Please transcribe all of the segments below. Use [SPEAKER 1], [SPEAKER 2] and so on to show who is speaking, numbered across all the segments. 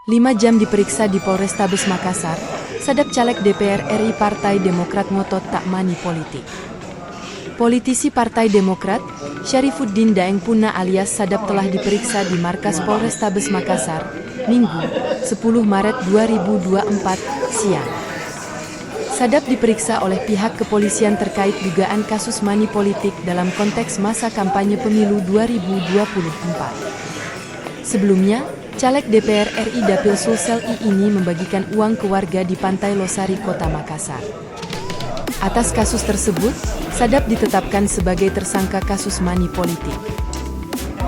[SPEAKER 1] 5 jam diperiksa di Polrestabes Makassar, Sadap caleg DPR RI Partai Demokrat ngotot tak mani politik. Politisi Partai Demokrat, Syarifuddin Daeng Puna alias Sadap telah diperiksa di markas Polrestabes Makassar, Minggu, 10 Maret 2024, siang. Sadap diperiksa oleh pihak kepolisian terkait dugaan kasus mani politik dalam konteks masa kampanye pemilu 2024. Sebelumnya, caleg DPR RI Dapil Sulsel I ini membagikan uang ke warga di Pantai Losari, Kota Makassar. Atas kasus tersebut, Sadap ditetapkan sebagai tersangka kasus mani politik.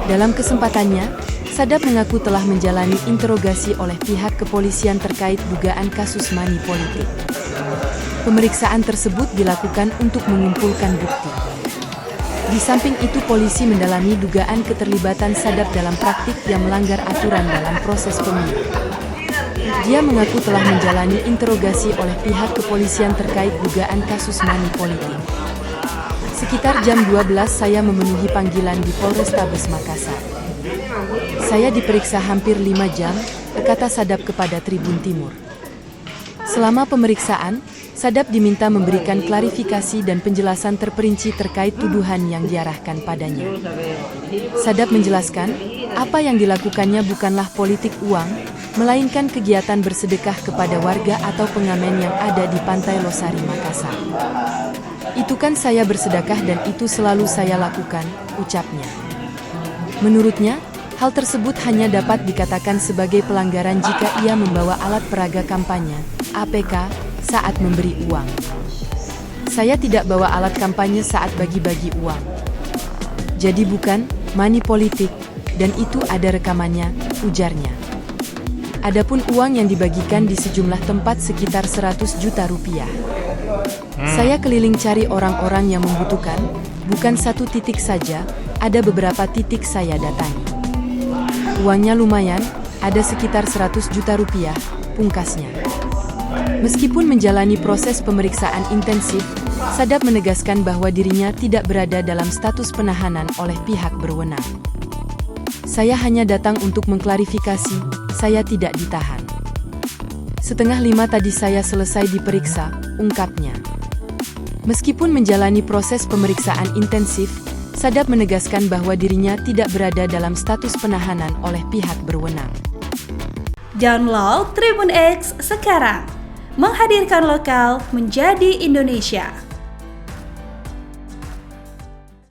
[SPEAKER 1] Dalam kesempatannya, Sadap mengaku telah menjalani interogasi oleh pihak kepolisian terkait dugaan kasus mani politik. Pemeriksaan tersebut dilakukan untuk mengumpulkan bukti. Di samping itu, polisi mendalami dugaan keterlibatan Sadap dalam praktik yang melanggar aturan dalam proses pemilu. Dia mengaku telah menjalani interogasi oleh pihak kepolisian terkait dugaan kasus mani politik. Sekitar jam 12 saya memenuhi panggilan di Polrestabes Makassar. Saya diperiksa hampir 5 jam, kata Sadap kepada Tribun Timur. Selama pemeriksaan, Sadap diminta memberikan klarifikasi dan penjelasan terperinci terkait tuduhan yang diarahkan padanya. Sadap menjelaskan, apa yang dilakukannya bukanlah politik uang, melainkan kegiatan bersedekah kepada warga atau pengamen yang ada di Pantai Losari, Makassar. Itu kan saya bersedekah dan itu selalu saya lakukan, ucapnya. Menurutnya, hal tersebut hanya dapat dikatakan sebagai pelanggaran jika ia membawa alat peraga kampanye, APK, saat memberi uang. Saya tidak bawa alat kampanye saat bagi-bagi uang. Jadi bukan mani politik, dan itu ada rekamannya, ujarnya. Adapun uang yang dibagikan di sejumlah tempat sekitar 100 juta rupiah. Saya keliling cari orang-orang yang membutuhkan, bukan satu titik saja, ada beberapa titik saya datangi. Uangnya lumayan, ada sekitar 100 juta rupiah, pungkasnya. Meskipun menjalani proses pemeriksaan intensif, Sadap menegaskan bahwa dirinya tidak berada dalam status penahanan oleh pihak berwenang. Saya hanya datang untuk mengklarifikasi, saya tidak ditahan. 4:30 tadi saya selesai diperiksa, ungkapnya. Meskipun menjalani proses pemeriksaan intensif, Sadap menegaskan bahwa dirinya tidak berada dalam status penahanan oleh pihak berwenang.
[SPEAKER 2] Download Tribun X sekarang, menghadirkan lokal menjadi Indonesia.